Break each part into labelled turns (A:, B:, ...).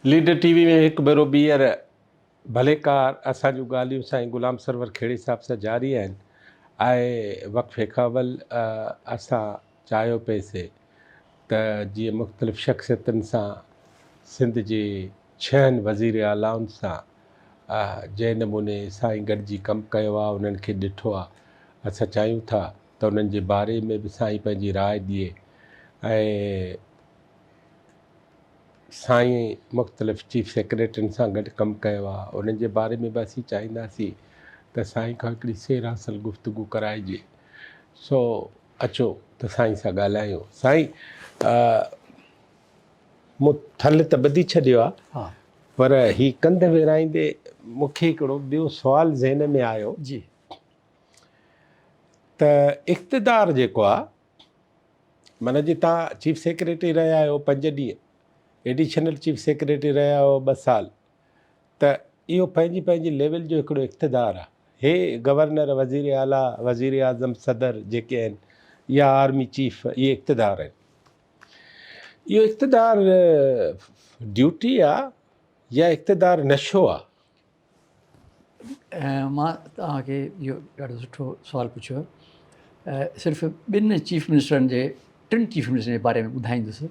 A: Leader TV में हिकु भेरो ॿीहर भलेकार असां जूं ॻाल्हियूं साईं गुलाम सरवर खेड़ी साहिब सां जारी आहिनि। ऐं वक़्फ़े खां अवल असां चाहियो पिएसीं त जीअं मुख़्तलिफ़ शख़्सियतुनि सां सिंध जे 6 वज़ीर आलाउनि सां जंहिं नमूने साईं गॾिजी कमु कयो आहे, उन्हनि खे ॾिठो आहे, असां चाहियूं था त उन्हनि जे बारे में बि साईं पंहिंजी राय ॾिए। ऐं साईं मुख़्तलिफ़ चीफ सेक्रेटरियुनि सां गॾु कमु कयो आहे, उन्हनि जे बारे में बि असीं चाहींदासीं त साईं खां हिकिड़ी सेर हासिल गुफ़्तगू कराइजे। सो अचो त साईं सां ॻाल्हायूं। साईं मूं थल त ॿधी छॾियो आहे, पर ही कंध विराईंदे मूंखे हिकिड़ो ॿियो सुवालु ज़हन में आयो
B: जी
A: त इक़्तिदार जेको आहे, माना जी तव्हां चीफ सेक्रेटरी रहिया आहियो 5 ॾींहं, एडिशनल चीफ सेक्रेटरी रहिया आहियो 2 साल, त इहो पंहिंजी पंहिंजी लेवल जो हिकिड़ो इक़्तिदार आहे। हे गवर्नर, वज़ीर आला, वज़ीर आज़म, सदर जेके आहिनि, या आर्मी चीफ, इहे इक़्तिदार आहिनि। इहो इक़्तिदार ड्यूटी आहे या इक़्तिदार नशो आहे?
B: मां तव्हांखे इहो ॾाढो सुठो सुवालु पुछियो। सिर्फ़ु 2 चीफ मिनिस्टरनि जे 3 चीफ मिनिस्टरनि जे बारे में ॿुधाईंदुसि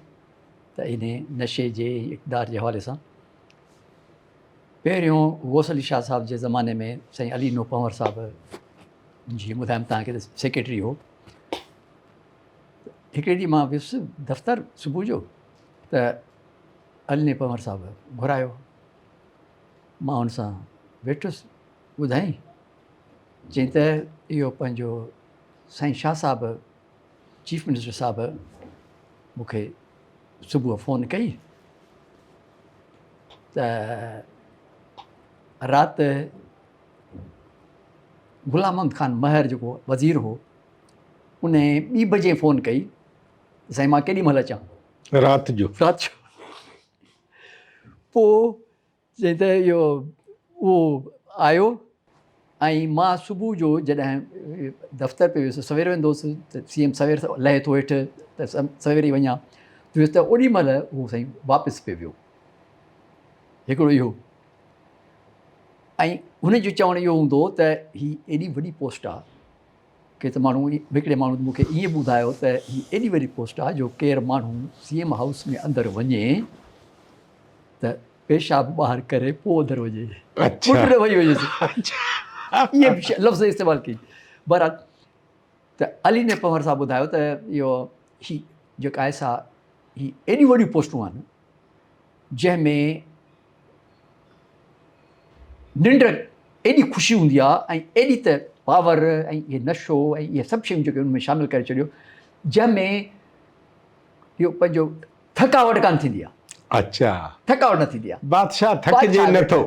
B: त इन नशे जे इक़्तिदार जे हवाले सां। पहिरियों गौस अली शाह साहिब जे ज़माने में साईं अली नो पंवर साहिबु जीअं ॿुधायमि तव्हांखे त सेक्रेटरी हो। हिकिड़े ॾींहुं मां वियुसि दफ़्तरु सुबुह जो, त अली नो पंवर साहिबु घुरायो। मां हुन सां वेठुसि, ॿुधाई, चई त इहो पंहिंजो साईं शाह साहिबु चीफ मिनिस्टर साहिबु मूंखे सुबुह फ़ोन कई त राति ग़ुलाम अहमद ख़ान महर जेको वज़ीर हो, उन 2 बजे फ़ोन कई, साईं मां केॾी महिल अचां?
A: राति जो।
B: पोइ चई त इहो उहो आयो ऐं मां सुबुह जो जॾहिं दफ़्तर पे वियुसि, सवेर वेंदो हुउसि त CM सवेर लहे थो हेठि त सवेर ई वञा, वियुसि त ओॾी महिल उहो साईं वापसि पे वियो। हिकिड़ो इहो। ऐं हुनजो चवणु इहो हूंदो त ही एॾी वॾी पोस्ट आहे कि त माण्हू, हिकिड़े माण्हू मूंखे ईअं ॿुधायो त ही एॾी वॾी पोस्ट आहे जो केरु माण्हू CM हाउस में अंदरि वञे त पेशाब ॿाहिरि करे पोइ अंदरि वञे। पुट वही वञेसि, इहे लफ़्ज़ इस्तेमालु कई। बहरहाल, त अली ने पंवर सां ॿुधायो त इहो ही जेका आहे सा ही एॾियूं वॾियूं पोस्टूं आहिनि जंहिंमें निंड एॾी ख़ुशी हूंदी आहे ऐं एॾी त पावर ऐं इहे नशो ऐं इहे सभु शयूं जेके उनमें शामिलु करे छॾियो, जंहिंमें इहो पंहिंजो थकावट कान थींदी आहे।
A: अच्छा,
B: थकावट न थींदी आहे,
A: बादशाह थकिजे नथो।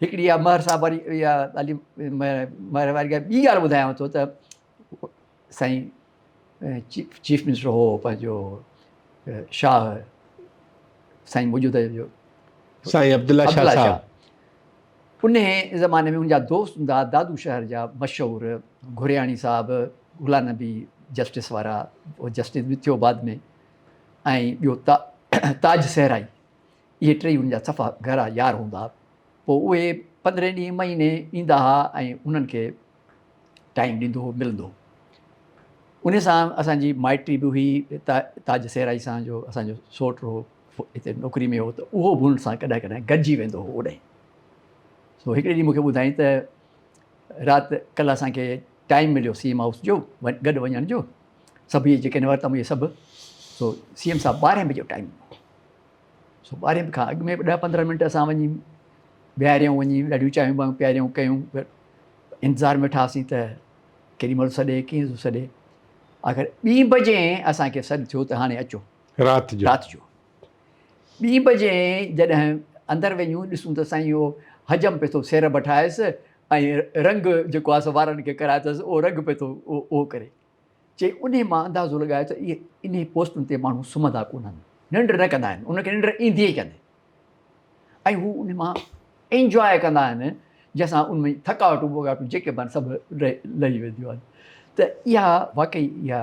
B: हिकिड़ी आहे महर साहिब वारी, इहा अली महर वारी ॿी ॻाल्हि ॿुधायांव थो त साईं चीफ मिनिस्टर हो पंहिंजो शाह, साईं मौजूदा जो
A: साईं अब्दुल्ला शाह,
B: उन ज़माने में उनजा दोस्त हूंदा दादू शहर जा मशहूरु घुरियाणी साहिबु, गुलाम नबी जस्टिस वारा, उहो जस्टिस बि थियो बाद में, ऐं ॿियो ताज सहराई, इहे 3 उनजा सफ़ा घरा यार हूंदा। पोइ उहे 15 ॾींहं महीने ईंदा हुआ ऐं उन्हनि खे टाइम ॾींदो हो, मिलंदो। उन सां असांजी माइटी बि हुई, ताज सहराई सां जो असांजो सोट हो हिते नौकिरी में हो, त उहो बि हुन सां कॾहिं कॾहिं गॾिजी वेंदो हो ओॾे। सो हिकिड़े ॾींहुं मूंखे ॿुधाई त राति कल्ह असांखे टाइम मिलियो CM हाउस जो गॾु वञण जो, सभु इहे जेके वरितमि इहे सभु। सो CM साहिबु 12 बजे टाइम, सो 12 खां अॻु में 10-15 मिंट असां वञी विहारियऊं, वञी ॾाढियूं चांहियूं वांहियूं पियारियूं कयूं, इंतज़ार में ठासीं त केॾीमहिल सॾे, कीअं थो सॾे। आख़िर 2 बजे असांखे सॾु थियो त हाणे अचो राति जो। 2 बजे जॾहिं अंदरि वञूं, ॾिसूं त साईं इहो हजम पियो थो सेर बठाएसि ऐं रंग जेको आहे सो वारनि खे कराए अथसि, उहो रंग पियो थो उहो करे। चई उन मां अंदाज़ो लॻायो त इहे इन पोस्टुनि ते माण्हू सुम्हंदा कोन्हनि, निंड न कंदा आहिनि, उनखे निंड ईंदी ई कान्हे, ऐं हू उन मां एंजॉय कंदा आहिनि, जंहिंसां उनमें थकावटूं वकावटूं जेके बि आहिनि सभु लही वेंदियूं आहिनि। त इहा वाक़ई इहा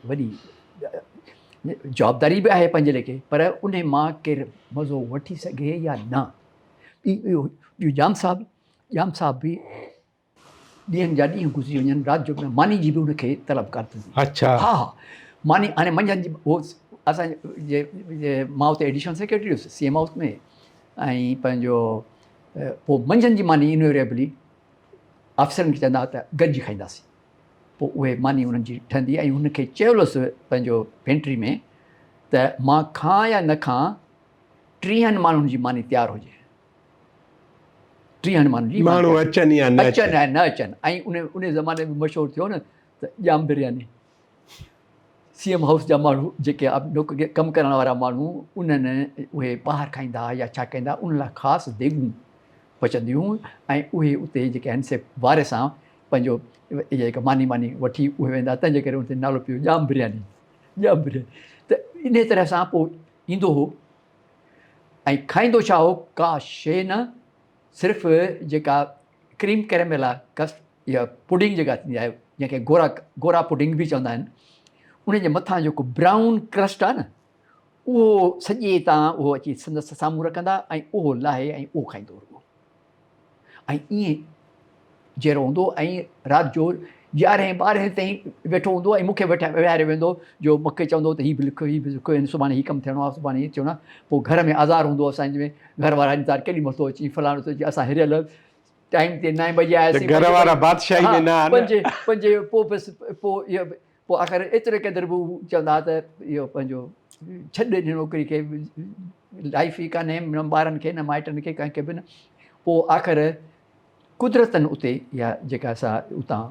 B: वॾी जवाबदारी बि आहे पंहिंजे लेखे, पर उन मां केरु मज़ो वठी सघे या न। ॿियो जाम साहब बि ॾींहंनि जा ॾींहं गुज़री वञनि, राति जो मानी जी बि उनखे तलबकार थींदी।
A: अच्छा।
B: हा मानी हाणे मंझंदि जी उहो असांजे मां उते एडिशनल सेक्रेटरी हुयुसि CM हाउस में, ऐं पंहिंजो पोइ मंझंदि जी मानी इनवेरिएबली अफ़सरनि खे चवंदा त गॾिजी खाईंदासीं। पोइ उहे मानी उन्हनि जी ठहंदी, ऐं हुनखे चयोसि पंहिंजो पेंट्री में त मां खां या न खां 30 माण्हुनि जी मानी तयारु हुजे, 30 माण्हुनि जी
A: माण्हू अचनि या न
B: अचनि ऐं न अचनि। ऐं उन ज़माने में मशहूरु थियो न त ॼाम बिरयानी, CM हाउस जा माण्हू जेके कमु करण वारा माण्हू उन्हनि उहे ॿाहिरि खाईंदा या छा कंदा, उन लाइ ख़ासि देगूं पचंदियूं, ऐं उहे उते जेके आहिनि से वारे सां पंहिंजो जेका मानी वठी उहे वेंदा, तंहिंजे करे उते नालो पियो ॼाम बिरयानी। त इन तरह सां पोइ ईंदो हो ऐं खाईंदो छा हो, का शइ न, सिर्फ़ु जेका क्रीम कैरेमल आहे इहा पुडिंग जेका थींदी आहे, जंहिंखे गोरा पुडिंग बि चवंदा आहिनि, उनजे मथां जेको ब्राउन क्रस्ट आहे न, उहो सॼे तां उहो अची संदसि साम्हूं रखंदा ऐं उहो लाहे ऐं उहो खाईंदो रुॻो। ऐं ईअं जहिड़ो हूंदो, ऐं राति जो 11-12 ताईं वेठो हूंदो, ऐं मूंखे विहारे वेंदो, जो मूंखे चवंदो त हीअ बि लिखो, हीअ बि लिखो, सुभाणे हीअ कमु थियणो आहे, सुभाणे हीअ थियणो आहे। पोइ घर में आज़ार हूंदो असांजे में, घर वारा इंतज़ारु केॾी महिल थो अची, फलाणो थो अची, असां हिरियल टाइम ते 9 बजे आयासीं,
A: घर वारा बादशाही में न आहिनि।
B: पंजे पोइ बसि पोइ इहो पोइ आख़िर एतिरे क़दुरु बि चवंदा त इहो पंहिंजो छॾ ॾिनो नौकिरी खे, लाइफ ई कान्हे, न ॿारनि खे न माइटनि खे कंहिंखे बि न। पोइ आख़िर कुदरतनि उते इहा जेका असां उतां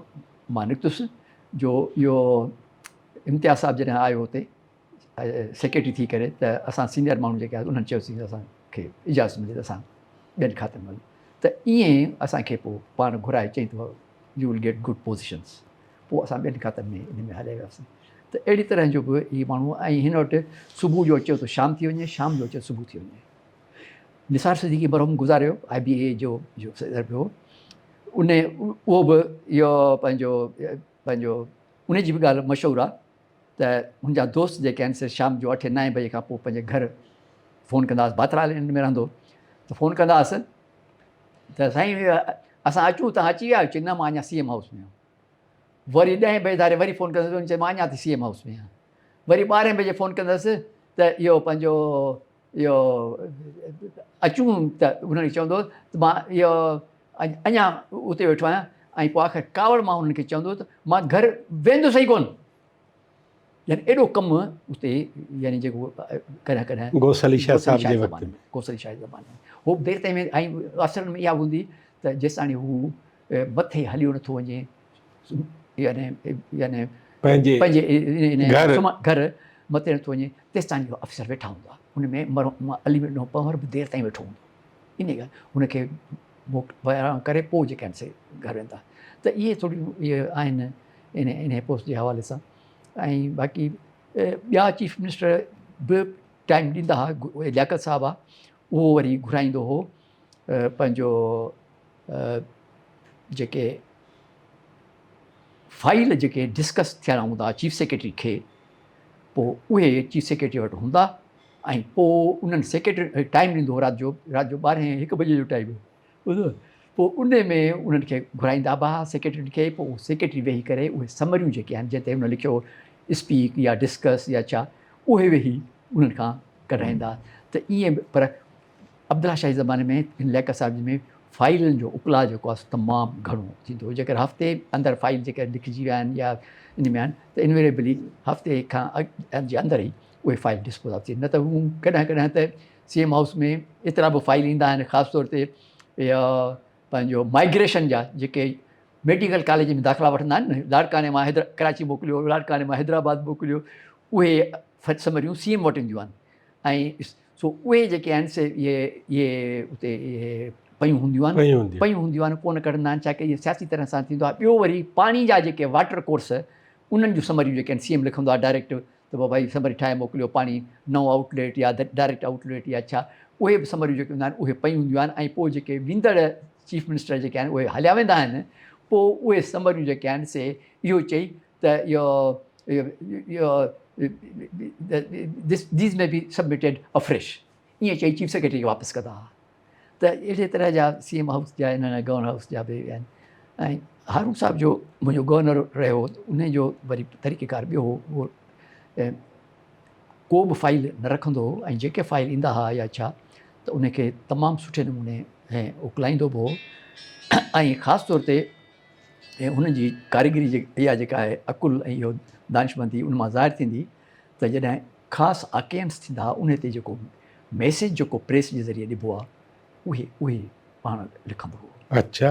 B: मां निकितुसि, जो इहो इम्तियाज़ साहिबु जॾहिं आयो हुते सेक्रेटरी थी करे, त असां सीनियर माण्हू जेके आहे उन्हनि चयोसीं असांखे इजाज़त मिले त असां ॿियनि खातनि में, त ईअं असांखे पोइ पाण घुराए चई अथव U will get good positions. पोइ असां ॿियनि खातनि में इन में हले वियासीं। त अहिड़ी तरह जो बि इहे माण्हू, ऐं हिन वटि सुबुह जो अचो त शाम थी वञे, शाम जो अचो सुबुह थी वञे। निसार सिद्दीकी मरहूम गुज़ारियो, IBA जो सदर पियो, उहो बि इहो पंहिंजो उन जी बि ॻाल्हि मशहूरु आहे त मुंहिंजा दोस्त जेके आहिनि से शाम जो 8-9 बजे खां पोइ पंहिंजे घर फ़ोन कंदासीं, बातराल में रहंदो, त फ़ोन कंदासीं त साईं असां अचूं, तव्हां अची विया आहियो? चई न, मां अञा CM हाउस में आहियां। वरी 10 बजे धारे वरी फ़ोन कंदुसि, चई मां अञा थी CM हाउस में आहियां। वरी 12 बजे फ़ोन कंदुसि त इहो पंहिंजो इहो अचूं, त उन्हनि चवंदो त मां इहो अञा उते वेठो आहियां। ऐं पोइ आख़िर कावड़ मां उन्हनि खे चवंदो त मां घर वेंदो सही कोन। यानी एॾो कमु उते, यानी जेको कॾहिं कॾहिं
A: गोसली शाह साहिब जे वक़्त में,
B: गोसली शाह जे ज़माने में उहो देरि ताईं, ऐं अफ़सरनि में इहा हूंदी त जेसिताणी हू मथे हलियो नथो वञे, यानी पंहिंजे घर मथे नथो वञे, तेसिताणी इहो अफ़सर वेठा हूंदा। हुन में अली मिर्ज़ा पंवर बि देरि ताईं वेठो हूंदो। इन ॻाल्हि हुनखे बयान करे पोइ जेके आहिनि से घर वेंदा। त इहे थोरियूं इहे आहिनि इन पोस्ट जे हवाले सां। ऐं बाक़ी ॿिया चीफ मिनिस्टर बि टाइम ॾींदा हुआ। लियाकत साहिबु आहे, उहो वरी घुराईंदो हो पंहिंजो जेके फाइल जेके डिस्कस थियणा हूंदा चीफ सेक्रेटरी खे, पोइ उहे चीफ सेक्रेटरी वटि हूंदा, ऐं पोइ उन्हनि सेक्रेटरी टाइम ॾींदो हो राति जो 12-1 बजे जो टाइम, ॿुधो। पोइ उन में उन्हनि खे घुराईंदा हुआ सेक्रेटरी खे। पोइ उहो सेक्रेटरी वेही करे उहे समरियूं जेके आहिनि, जंहिं ते हुन लिखियो स्पीक या डिस्कस या छा, उहे वेही उन्हनि खां कढाईंदा। त ईअं पर अब्दुल्ला शाह जे ज़माने में लियाकत साहिब में फाइलनि जो उपला जेको आहे तमामु घणो थींदो। जेकर हफ़्ते अंदरि फाइल जेके लिखिजी विया आहिनि या इन में आहिनि, त इनवेरेबली हफ़्ते खां जे अंदरि ई उहे फाइल डिस्पोज ऑफ थी। न त हू कॾहिं कॾहिं त CM हाउस में एतिरा बि फाइल ईंदा आहिनि, ख़ासि तौर ते इहा पंहिंजो माइग्रेशन जा जेके मेडिकल कॉलेज में दाख़िला वठंदा आहिनि न, लाड़काने मां कराची मोकिलियो, लाड़काने मां हैदराबाद मोकिलियो, उहे समरियूं CM वटि ईंदियूं आहिनि। ऐं सो उहे जेके आहिनि से इहे उते इहे पयूं हूंदियूं आहिनि, कोन कढंदा आहिनि, छा की इहे सियासी तरह सां थींदो आहे। ॿियो वरी पाणी जा जेके वाटर कोर्स, उन्हनि जूं समरियूं जेके आहिनि CM लिखंदो आहे डायरेक्ट, त पोइ भाई समरी ठाहे मोकिलियो, पाणी नओं आउटलेट या डायरेक्ट आउटलेट या छा, उहे बि समरियूं जेके हूंदा आहिनि उहे पयूं हूंदियूं आहिनि। ऐं पोइ जेके वेंदड़ चीफ मिनिस्टर जेके आहिनि उहे हलिया वेंदा आहिनि। पोइ उहे समरियूं जेके आहिनि से इहो चई त इहो दीज़ में बी सबमिटेड अफ्रेश, ईअं चई चीफ सेक्रेटरी खे वापसि कंदा हुआ। त अहिड़े तरह जा CM हाउस जा हिन गवर्नर हाउस जा बि आहिनि। ऐं हारून साहब जो मुंहिंजो गवर्नर रहियो, उन जो वरी तरीक़ेकार ॿियो हो, उहो को बि फाइल न रखंदो हो, ऐं जेके फाइल ईंदा हुआ या छा त उनखे तमामु सुठे नमूने ऐं उकलाईंदो बि हो। ऐं ख़ासि तौर ते हुन जी कारीगरी इहा जेका आहे अकुल ऐं इहो दानिशमंदी उन मां ज़ाहिर थींदी त जॾहिं ख़ासि आकेम्स थींदा हुआ, उन ते जेको मैसेज जेको प्रेस जे ज़रिए ॾिबो आहे उहे पाण लिखंदो हो।
A: अच्छा।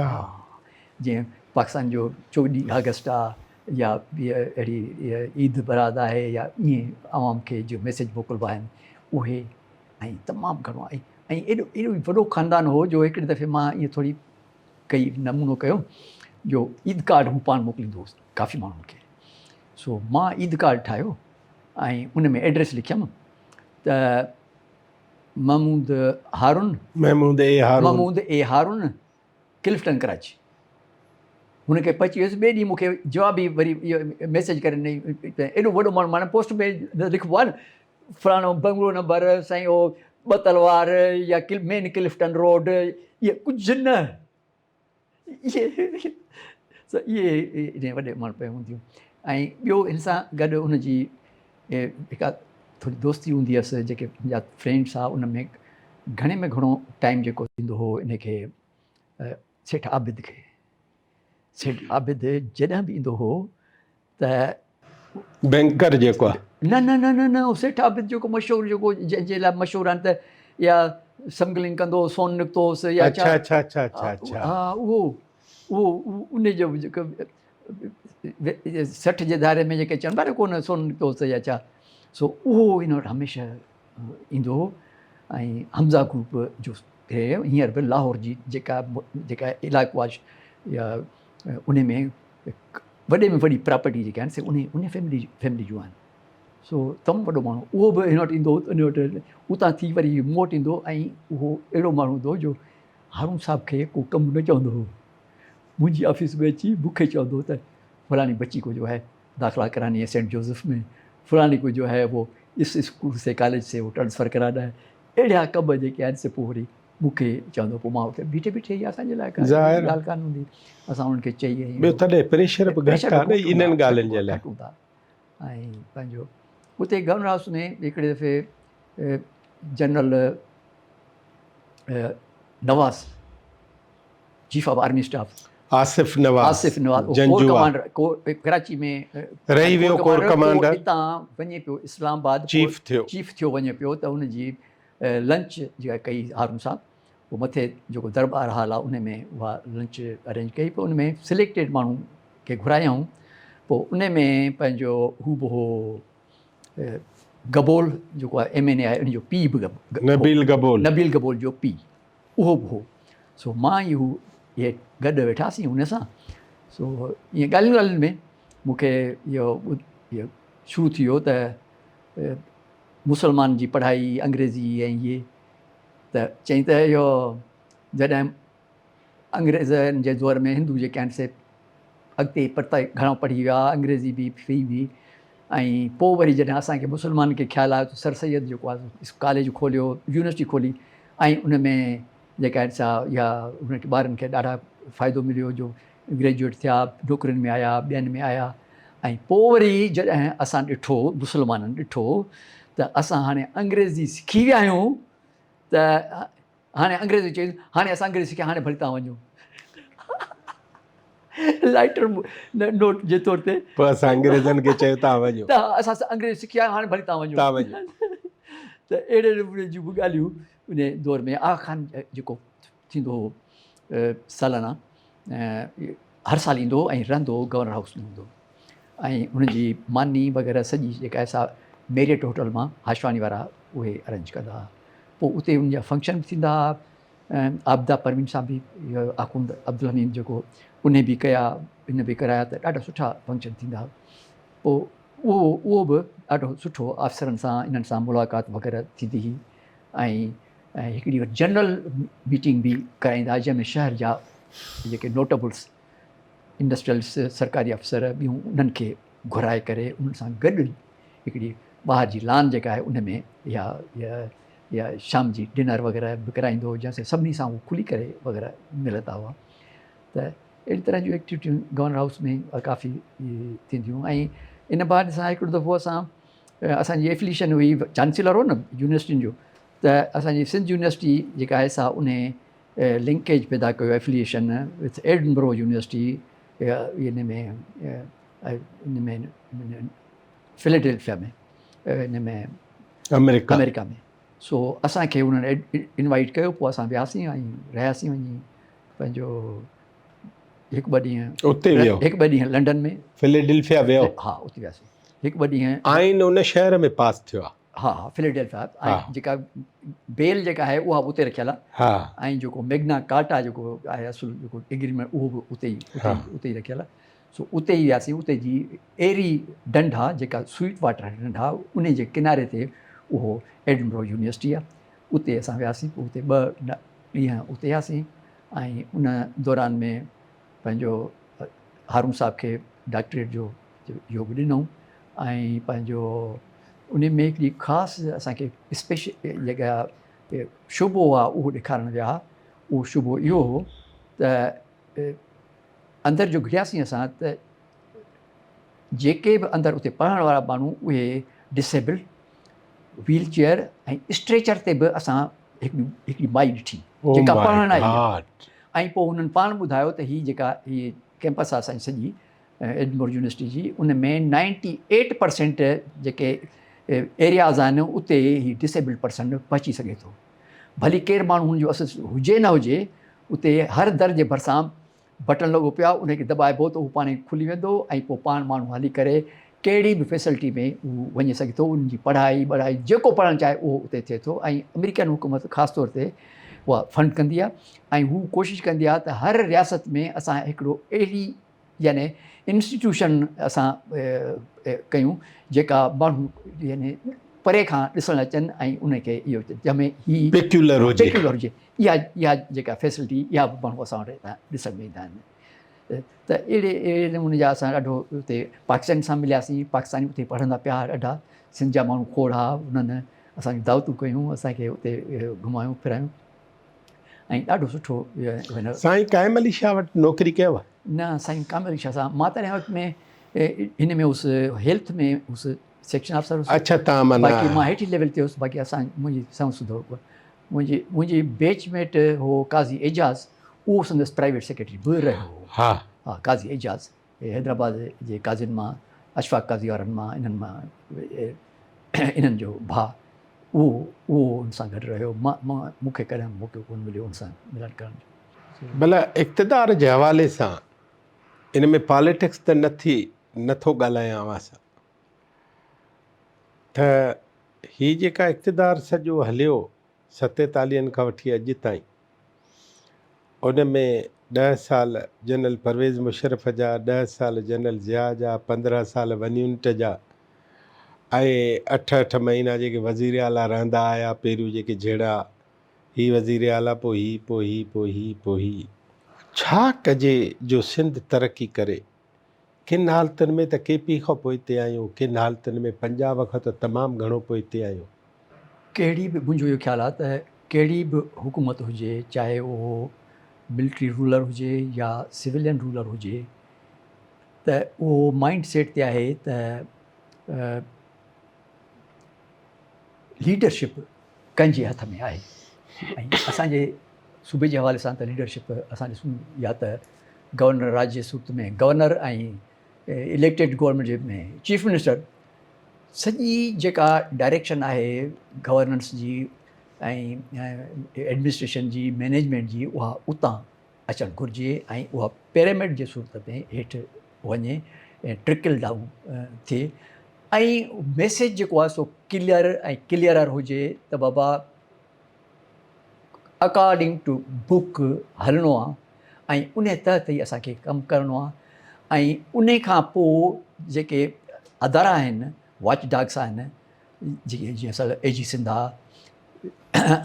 B: जीअं पाकिस्तान जो 14 अगस्त आहे या अहिड़ी ईद बरात आहे या ईअं आवाम खे जो मैसेज मोकिलिबा आहिनि उहे, ऐं तमामु घणो आहे। ऐं एॾो वॾो ख़ानदान हो जो हिकिड़े दफ़े मां ईअं थोरी कई नमूनो कयो जो ईद कार्ड हू पाण मोकिलींदो हुउसि काफ़ी माण्हुनि खे। सो मां ईद कार्ड ठाहियो ऐं उन में एड्रेस लिखियमि त महमूद ए हारून क्लिफ्टन कराची। हुनखे पहुची वियुसि, ॿिए ॾींहुं मूंखे जवाब ई वरी इहो मैसेज करे ॾेई। एॾो वॾो माण्हू, माना पोस्ट में लिखिबो आहे न फलाणो बंगलो नंबर साईं ओ 2 तलवार या मेन क्लिफ्टन रोड, इहे कुझु न, इहे वॾे माण्हू पियूं हूंदियूं। ऐं ॿियो हिन सां गॾु हुनजी हिकु थोरी दोस्ती हूंदी हुअसि, जेके मुंहिंजा फ्रेंड्स आहे उन में घणे में घणो टाइम जेको थींदो हो इनखे सेठ आबिद खे। सेठ आबिद जॾहिं बि ईंदो हो त
A: बैंकर जेको आहे,
B: न सेठ आबिद जेको मशहूरु, जेको जंहिंजे लाइ मशहूरु आहिनि त या स्मगलिंग कंदो, सोन निकितो हुउसि या छा।
A: अच्छा।
B: हा, उहो उन जो जेको 60 जे दायरे में जेके चवनि था न कोन सोन निकितो हुउसि या छा, सो उहो हिन वटि हमेशह ईंदो हो। ऐं हमज़ा ग्रुप जो हींअर बि लाहौर जी जेका इलाइक़ो आहे या उन में वॾे में वॾी प्रॉपर्टी जेके आहिनि से उन फैमिली जूं आहिनि। सो तमामु वॾो माण्हू, उहो बि हिन वटि ईंदो हो, उन वटि उतां थी वरी मूं वटि ईंदो। ऐं उहो अहिड़ो माण्हू हूंदो जो हारून साहब खे को कमु न चवंदो हो, मुंहिंजी ऑफिस में अची मूंखे चवंदो त फलानी बच्ची को जो है दाखिला करानी है सेंट जोसेफ में, फलानी को जो है वो इस स्कूल से कॉलेज से वो ट्रांसफ़र कराना है। अहिड़ा कम जेके आहिनि से पोइ वरी मूंखे चवंदो, पोइ मां उते बीठे इहा असांजे लाइ ॻाल्हि कान हूंदी, असां उन्हनि खे चई
A: ॿियो तॾहिं प्रेशर बि घटि आहे न इन्हनि ॻाल्हियुनि जे लाइ।
B: ऐं पंहिंजो उते गवर्नर हाउस में हिकिड़े दफ़े general Nawaz, chief of army staff Asif Nawaz corps commander Karachi में
A: रही वियो, कोर कमांडर
B: हितां वञे पियो इस्लामाबाद, चीफ थियो वञे पियो। त हुनजी लंच जेका कई हारून साहब, पोइ मथे जेको दरबार हाल आहे उन में उहा लंच अरेंज कई। पोइ उन में सिलेक्टेड माण्हू खे घुरायऊं। पोइ उन में पंहिंजो हू बि हो गबोल जेको आहे MNA आहे, उनजो पीउ बि नबील गबोल जो पीउ उहो बि हो। सो मां इहे गॾु वेठासीं हुन सां। सो ईअं ॻाल्हियुनि में मूंखे इहो शुरू थी वियो त मुसलमान जी पढ़ाई अंग्रेज़ी ऐं इहे त चई त इहो जॾहिं अंग्रेज़नि जे दौर में हिंदू जेके आहिनि से अॻिते परते घणो पढ़ी विया, अंग्रेज़ी बि फ्री हुई। ऐं पोइ वरी जॾहिं असांखे मुसलमान खे ख़्यालु आयो त सर सैयद जेको आहे कॉलेज खोलियो, यूनिवर्सिटी खोली, ऐं उन में जेका आहिनि सा या उनखे ॿारनि खे ॾाढा फ़ाइदो मिलियो जो ग्रेजुएट थिया, नौकरियुनि में आया, ॿियनि में आया। ऐं पोइ वरी जॾहिं असां ॾिठो, मुसलमाननि ॾिठो त असां हाणे अंग्रेज़ी सिखी विया आहियूं, त हाणे अंग्रेज़ी चई हाणे असां अंग्रेज़ी सिखिया, हाणे भली तव्हां वञो लाइटर नोट जे तौर ते।
A: पोइ असां अंग्रेज़नि खे चयो तव्हां वञो,
B: त असां अंग्रेज़ी सिखिया, हाणे भली तव्हां वञो। त अहिड़े नमूने जूं बि ॻाल्हियूं उन दौर में। आगा खान जेको थींदो हो सालाना, हर साल ईंदो हो ऐं रहंदो हो गवर्नर हाउस में हूंदो, ऐं हुनजी मानी वग़ैरह सॼी जेका आहे सा मेरियट होटल मां हाशवानी वारा उहे अरेंज कंदा हुआ। पोइ उते उनजा फंक्शन बि थींदा हुआ। आबदा परवीन साहब बि, आखुंद अब्दुल हमीद जेको उन बि कया, इन बि कराया, त ॾाढा सुठा फंक्शन थींदा हुआ। पोइ उहो बि ॾाढो सुठो अफ़सरनि सां इन्हनि सां मुलाक़ात वग़ैरह थींदी हुई। ऐं हिकिड़ी जनरल मीटिंग बि कराईंदा जंहिंमें शहर जा जेके नोटेबल्स इंडस्ट्रियल्स सरकारी अफ़सर ॿियूं उन्हनि खे घुराए करे उन सां गॾु हिकिड़ी ॿाहिरि जी लान जेका आहे उन में या शाम जी डिनर वग़ैरह बि कराईंदो हो, जंहिंसां सभिनी सां उहो खुली करे वग़ैरह मिलंदा हुआ। त अहिड़ी तरह जूं एक्टिविटियूं गवर्नर हाउस में काफ़ी थींदियूं। ऐं इन बाद सां हिकिड़ो दफ़ो असांजी एफिलिएशन हुई, चांसलर हो न यूनिवर्सिटियुनि जो, त असांजी सिंध यूनिवर्सिटी जेका आहे सा उन लिंकेज पैदा कयो, एफिलिएशन विथ एडिनबरो यूनिवर्सिटी इन में फिलेडेल्फिया में इन में अमेरिका में। सो असांखे उन्हनि इनवाइट कयो, पोइ असां वियासीं ऐं रहियासीं वञी पंहिंजो हिकु ॿ ॾींहं लंडन में,
A: फिलेडेल्फिया वियो?
B: हा उते वियासीं हिकु ॿ ॾींहं।
A: आइन उन शहर में पास थियो आहे?
B: हा फिलेडेल्फिया। ऐं जेका बेल जेका आहे उहा उते रखियल आहे, ऐं जेको मैग्ना कार्टा जेको आहे असुल जेको एग्रीमेंट उहो बि उते ई रखियल आहे। सो उते ई वियासीं। उते जी एरी ढंढ आहे जेका स्वीट वाटर ढंढ आहे, उन जे किनारे ते उहो एडिनबरो यूनिवर्सिटी आहे। उते असां वियासीं, पोइ उते 2 ॾींहं उते वियासीं ऐं उन दौरान में पंहिंजो हारून साहब खे डॉक्टरेट जो योग ॾिनऊं। ऐं पंहिंजो उन में हिकिड़ी ख़ासि असांखे स्पेशल जेका शुबो आहे उहो ॾेखारणु विया। उहो शुबो इहो हो त अंदरि जो घिरियासीं असां, त जेके बि अंदरि उते पढ़ण वारा माण्हू उहे डिसेबल्ड, व्हील चेयर ऐं स्ट्रेचर ते बि असां हिकिड़ी माई ॾिठी जेका पढ़ण आई। ऐं पोइ हुननि पाण ॿुधायो त हीअ कैंपस आहे असांजी सॼी एडिनबरो यूनिवर्सिटी जी, उन में 98% जेके एरियाज़ आहिनि उते ही डिसेबल्ड पर्सन पहुची सघे थो। भली केरु माण्हू हुनजो असुस हुजे न हुजे, उते हर दर जे भरिसां बटन लॻो पियो आहे, उनखे दॿाइबो त उहो पाण ई खुली वेंदो ऐं पोइ पाण माण्हू हली करे कहिड़ी बि फैसिलिटी में उहो वञी सघे थो। उनजी पढ़ाई जेको पढ़णु चाहे उहो उते थिए थो। ऐं अमेरिकन हुकूमत ख़ासि तौर ते उहा फंड कंदी आहे ऐं हू कोशिशि कंदी आहे त हर रियासत में असां हिकिड़ो अहिड़ी यानी इंस्टीट्यूशन असां कयूं जेका माण्हू यानी परे खां ॾिसणु अचनि ऐं उनखे इहो जंहिंमें ही पेक्यूलर हुजे। इहा जेका फैसिलिटी इहा बि माण्हू असां वटि ॾिसण में ईंदा आहिनि। त अहिड़े नमूने जा असां ॾाढो उते पाकिस्तान सां मिलियासीं। पाकिस्तानी उते पढ़ंदा पिया ॾाढा, सिंध जा माण्हू खोड़ हा, उन्हनि असांजी दावतूं कयूं, असांखे उते घुमायूं फिरायूं ऐं ॾाढो सुठो।
A: साईं काइम अली शाह वटि नौकिरी कयव? न
B: साईं काइम अली शाह सां मां तॾहिं वक़्त में हिन में हुउसि, हेल्थ में हुउसि, सेक्शन ऑफिसर हुउसि।
A: अच्छा, तव्हां माना
B: बाक़ी मां हेठि लेवल ते हुउसि। बाक़ी मुंहिंजी संसद मुंहिंजी बैचमेट हो काज़ी एजाज़, उहो संदसि प्राइवेट सेक्रेटरी बि रहियो हो। हा काज़ी एजाज़ हैदराबाद जे काज़ियुनि मां, अशफाक काज़ी वारनि मां, इन्हनि जो भाउ, उहो हुन सां गॾु रहियो। मूंखे कॾहिं मौक़ो कोन मिलियो हुन सां मिलण करण जो।
A: भला इक़्तिदार जे हवाले सां इन में पॉलिटिक्स त नथो ॻाल्हायां असां, त हीअ जेका इक़्तिदार सॼो हलियो 47 खां वठी अॼु ताईं, उन में 10 साल जनरल परवेज़ मुशर्रफ जा, 10 साल जनरल ज़िया जा, 15 साल वनी यूनिट जा, ऐं 8 महीना जेके वज़ीर आला रहंदा आया, पहिरियों जेके जहिड़ा ही वज़ीर आला, पोइ ही छा कजे जो सिंध तरक़ी करे? किन हालतुनि में त KP खां पोइ हिते आहियूं, किन हालतुनि में पंजाब खां त तमामु घणो पोइ हिते आहियूं।
B: कहिड़ी बि मुंहिंजो इहो ख़्यालु आहे त कहिड़ी बि हुकूमत हुजे, चाहे उहो मिलिट्री रूलर हुजे या सिविलियन रूलर हुजे, त उहो माइंड सेट ते आहे त लीडरशिप कंहिंजे हथ में आहे। ऐं असांजे सूबे जे हवाले सां त लीडरशिप असां ॾिसूं या त गवर्नर राज जे सूरत में गवर्नर ऐं इलेक्टेड गवर्नमेंट जे में चीफ मिनिस्टर, सॼी जेका डायरेक्शन आहे गवर्नेंस जी ऐं एडमिनिस्ट्रेशन जी, मैनेजमेंट जी, उहा उतां अचणु घुरिजे ऐं उहा पिरामिड जे सूरत में हेठि वञे ऐं ट्रिकल डाउन थिए। ऐं मैसेज जेको आहे सो क्लियर हुजे त बाबा अकॉर्डिंग टू बुक हलणो आहे ऐं उन तहत ई असांखे कमु करिणो आहे। ऐं उन खां पोइ जेके अदारा आहिनि, वॉच डॉग्स आहिनि, जीअं असां AG सिंध आहे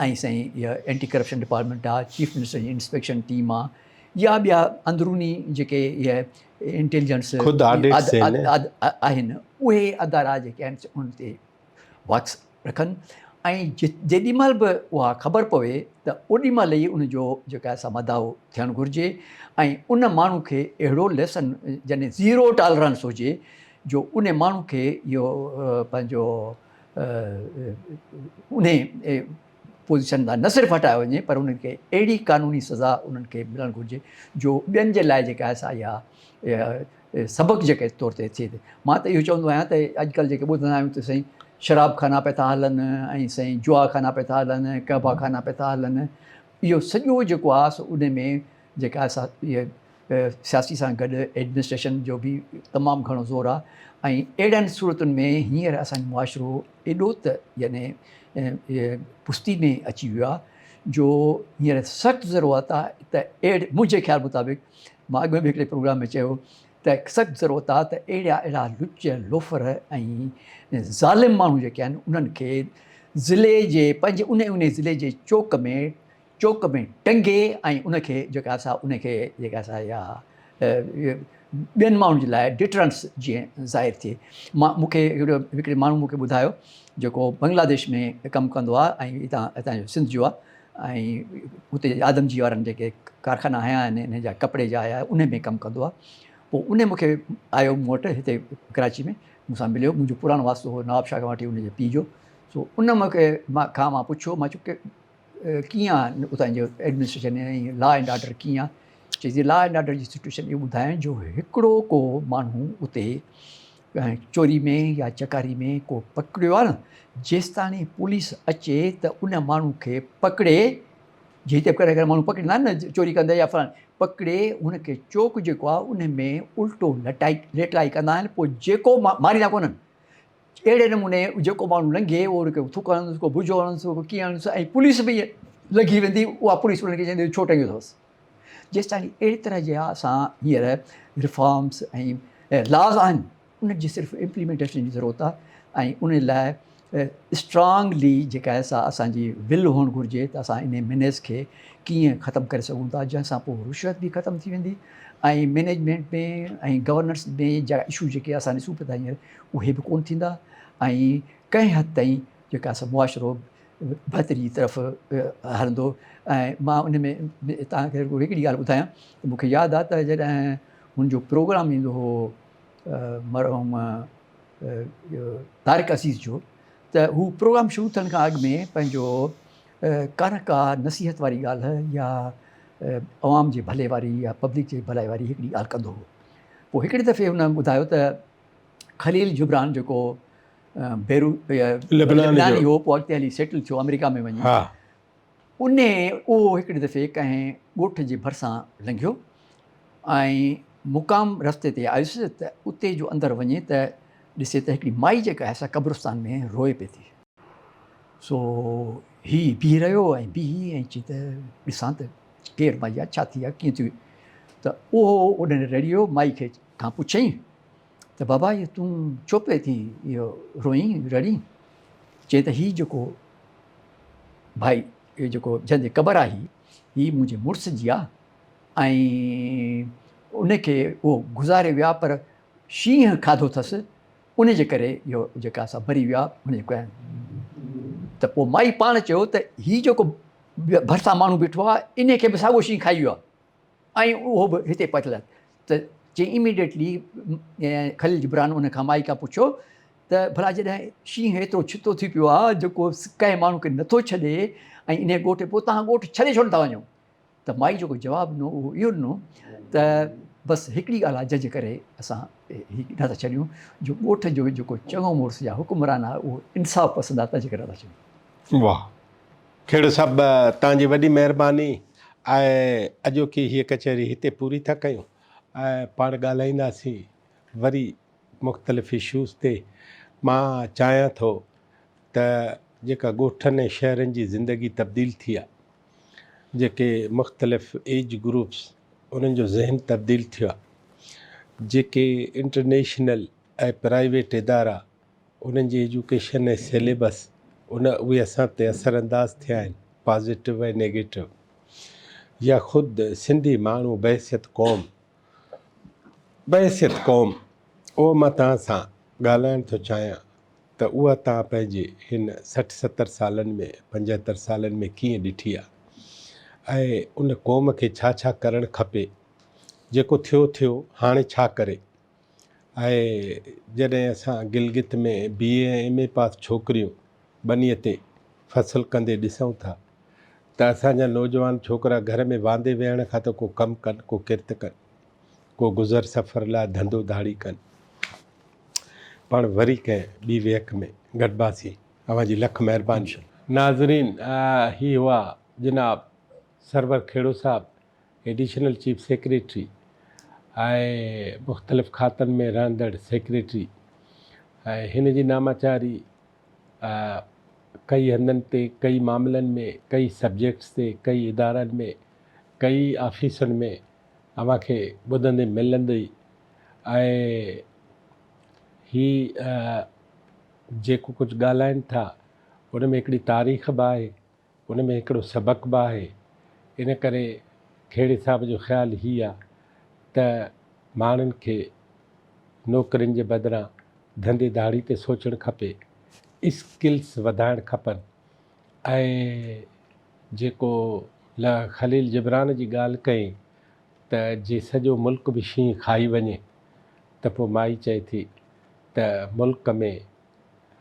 B: ऐं साईं इहा एंटी करप्शन डिपार्टमेंट आहे, चीफ मिनिस्टर जी इंस्पेक्शन टीम आहे, या ॿिया अंदरूनी जेके इहे इंटेलिजेंस
A: ख़ुदि audits आहिनि।
B: आहिनि उहे अदारा जेके आहिनि उन ते वाक्स रखनि ऐं जेॾी महिल बि उहा ख़बर पवे त ओॾी महिल ई उनजो जेका असां मदाउ थियणु घुरिजे ऐं उन माण्हू खे अहिड़ो लेसन जॾहिं ज़ीरो टॉलरेंस हुजे जो उन माण्हू खे इहो पंहिंजो उन पोज़ीशन तां न सिर्फ़ु हटायो वञे पर उन्हनि खे अहिड़ी क़ानूनी सज़ा उन्हनि खे मिलणु घुरिजे जो ॿियनि जे लाइ जेका असां इहा सबक़ु जेके तौर ते थिए मां त इहो चवंदो आहियां त अॼुकल्ह जेके ॿुधंदा आहियूं त साईं शराब खाना पिया था हलनि ऐं साईं जुआ खाना पिया था हलनि कहबा खाना पिया था हलनि इहो सॼो जेको आहे सो उन में जेका असां इहे सियासी सां गॾु एडमिनिस्ट्रेशन जो बि तमामु घणो ज़ोर आहे ऐं अहिड़नि सूरतुनि में हींअर असांजो मुआशिरो एॾो त यानी पुस्ती में अची वियो आहे जो हींअर सख़्तु ज़रूरत आहे त अहिड़े मुंहिंजे ख़्याल मुताबिक़ मां अॻु में बि हिकिड़े प्रोग्राम में चयो त सख़्तु ज़रूरत आहे त अहिड़ा लुच लोफर ऐं ज़ालिम माण्हू जेके आहिनि उन्हनि खे ज़िले जे पंहिंजे उन ज़िले जे चौक में टंगे ऐं उनखे जेका असां उनखे जेका असां इहा ॿियनि माण्हुनि जे लाइ डिटरेंस जीअं ज़ाहिर थिए मूंखे हिकिड़े माण्हू मूंखे ॿुधायो जेको बांग्लादेश में कमु कंदो आहे ऐं हितां जो सिंध जो आहे ऐं उते आदमजी वारनि जेके कारखाना हया आहिनि हिन जा कपिड़े जा आया उन में कमु कंदो आहे पोइ उन मूंखे आयो मूं वटि हिते कराची में मूंसां मिलियो मुंहिंजो पुराणो वास्तो हो नवाब शाह खां वठी उनजे पीउ जो सो उन मूंखे मां पुछियो मां चयो की कीअं आहे उतां जो एडमिनिस्ट्रेशन ऐं लॉ एंड ऑर्डर कीअं आहे चई लॉ एंड ऑर्डर जी सिचुएशन इहो ॿुधाइनि जो हिकिड़ो को माण्हू उते चोरी में या चकारी में को पकड़ियो आहे न जेसि ताणी पुलिस अचे त उन माण्हू खे पकड़े जिते करे माण्हू पकड़ींदा आहिनि न चोरी कंदे या फलाणे पकड़े हुनखे चौक जेको आहे उन में उल्टो लेटराई कंदा आहिनि पोइ जेको मारींदा कोन्हनि अहिड़े नमूने जेको माण्हू लंघे उहो हुनखे थुक हणंदुसि को भुजो हणंदुसि को कीअं हणंदुसि ऐं पुलिस बि लॻी वेंदी उहा पुलिस उनखे चवंदी छो टंगियो अथसि जेसि ताणी अहिड़ी तरह जा असां हींअर रिफॉर्म्स ऐं लॉज़ आहिनि उन जी सिर्फ़ु इम्प्लीमेंटेशन जी ज़रूरत आहे ऐं उन लाइ स्ट्रांगली जेका असांजी विल हुअणु घुरिजे त असां इन मिनेज़ खे कीअं ख़तमु करे सघूं था जंहिंसां पोइ रिश्वत बि ख़तमु थी वेंदी ऐं मैनेजमेंट में ऐं गवर्नेंस में जा इशू जेके असां ॾिसूं पिया था हींअर उहे बि कोन्ह थींदा ऐं कंहिं हद ताईं जेका असां मुआशिरो बहितरी तरफ़ हलंदो ऐं मां उन में तव्हांखे हिकिड़ी ॻाल्हि ॿुधायां त मूंखे यादि आहे त जॾहिं हुनजो प्रोग्राम ईंदो हो मरहूम तारिक अज़ीज़ जो त हू प्रोग्राम शुरू थियण खां अॻु में पंहिंजो का नसीहत वारी ॻाल्हि या अवाम जे भले वारी या पब्लिक जे भलाई वारी हिकिड़ी ॻाल्हि कंदो हो पोइ हिकिड़े दफ़े हुन ॿुधायो त ख़लील जिब्रान जेको लेबनानी हो पोइ अॻिते हली सेटल थियो अमेरिका में वञी उहो हिकिड़े दफ़े कंहिं ॻोठ जे भरिसां लंघियो ऐं मुक़ाम रस्ते ते आयुसि त उते जो अंदरि वञे त ॾिसे त हिकिड़ी माई जेका आहे असां क़ब्रिस्तान में रोए पई थी सो हीउ बीह रहियो ऐं ऐं चई त ॾिसां त केरु माई आहे छा थी आहे कीअं थी त उहो उन रेडियो माई खे खां पुछई त बाबा इहो तूं छो पई थी इहो रोई रड़ी चई त हीउ जेको भाई इहो जेको जंहिंजे क़बर आहे हीउ मुंहिंजे मुड़ुस जी आहे ऐं उनखे उहो गुज़ारे विया पर शींहं खाधो अथसि उन जे करे इहो जेका असां मरी विया उन त पोइ माई पाण चयो त हीउ जेको भरिसां माण्हू बीठो आहे इन खे बि साॻियो शींहं खाई वियो आहे ऐं उहो बि हिते पहुतल त चई इमीडिएटली ख़लील जिब्रान उन खां माई खां पुछियो त भला जॾहिं शींहं एतिरो छितो थी पियो आहे जेको कंहिं माण्हू खे नथो छॾे ऐं इन ॻोठ पोइ तव्हां ॻोठु छॾे छो नथा वञो त माई जेको जवाबु ॾिनो उहो इहो ॾिनो त बसि हिकिड़ी ॻाल्हि आहे जंहिंजे करे असां हीअ नथा छॾियूं जो ॻोठ जो जेको चङो मुड़ुसु या हुकुमरान आहे उहो इंसाफ़ पसंदि आहे तंहिंजे करे नथा छॾियूं।
A: वाह खेड़ो साहिबु तव्हांजी वॾी महिरबानी ऐं अॼोकी हीअ कचहरी हिते पूरी था कयूं ऐं पाण ॻाल्हाईंदासीं वरी मुख़्तलिफ़ इशूज़ ते मां चाहियां थो त जेका ॻोठनि ऐं शहरनि जी ज़िंदगी तब्दील थी आहे जेके मुख़्तलिफ़ एज ग्रुप्स उन्हनि जो ज़हन तब्दील थियो आहे जेके इंटरनेशनल ऐं प्राइवेट इदारा उन्हनि जी एजुकेशन ऐं सिलेबस उहे असां ते असरअंदाज़ थिया आहिनि पॉज़िटिव ऐं नेगेटिव या ख़ुदि सिंधी माण्हू बहसियत क़ौम उहो मां तव्हां सां ॻाल्हाइण थो चाहियां त उहा तव्हां पंहिंजे हिन 60-70 सालनि में 75 सालनि में कीअं ॾिठी आहे ऐं उन क़ौम खे छा छा करणु खपे, जेको थियो हाणे छा करे। ऐं जॾहिं असां गिलगित में BA ऐं MA पास छोकिरियूं बनीअ ते फ़सुलु कंदे ॾिसूं था त असांजा नौजवान छोकिरा घर में वांदे वेहण खां त को कमु कनि, को किरत कनि, को गुज़र सफ़र लाइ धंधो धाड़ी कनि। पाण वरी कंहिं ॿी वेख में गॾिबासीं। अवांजी लख महिरबानी। नाज़रीन, ही हुआ जनाब सरवर खेड़ो साहब, एडिशनल चीफ सेक्रेटरी ऐं मुख़्तलिफ़ खातनि में रहंदड़ सेक्रेटरी। ऐं हिन जी नामाचारी कई हंधनि ते, कई मामलनि में, कई सब्जेक्ट्स ते, कई इदारनि में, कई ऑफिसनि में अव्हांखे ॿुधंदे मिलंदी। ऐं ही जेको कुझु ॻाल्हाइनि था उन में हिकिड़ी तारीख़ बि आहे, उन में हिकिड़ो सबक़ बि आहे। इन करे खेड़े साहब जो ख़्यालु ही आहे त माण्हुनि खे नौकरियुनि जे बदिरां धंधे धाड़ी ते सोचणु खपे, स्किल्स वधाइणु खपनि। ऐं जेको ख़लील जिब्रान जी ॻाल्हि कई त जे सॼो मुल्क बि शींहुं खाई वञे त पोइ माई चए थी त मुल्क में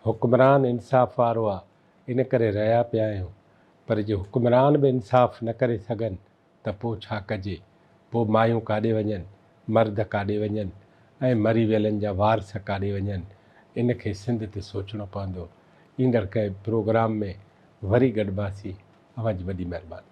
A: हुक्मरान इंसाफ़ वारो आहे, इन करे रहिया पिया आहियूं। पर जे हुक्मरान बि इंसाफ़ न करे सघनि त पोइ छा कजे। पोइ मायूं काॾे वञनि, मर्द काॾे वञनि ऐं मरी वियलनि जा वारस काॾे वञनि। इन खे सिंध ते सोचणो पवंदो। ईंदड़ कंहिं प्रोग्राम में वरी गॾिबासीं। अवांजी वॾी महिरबानी।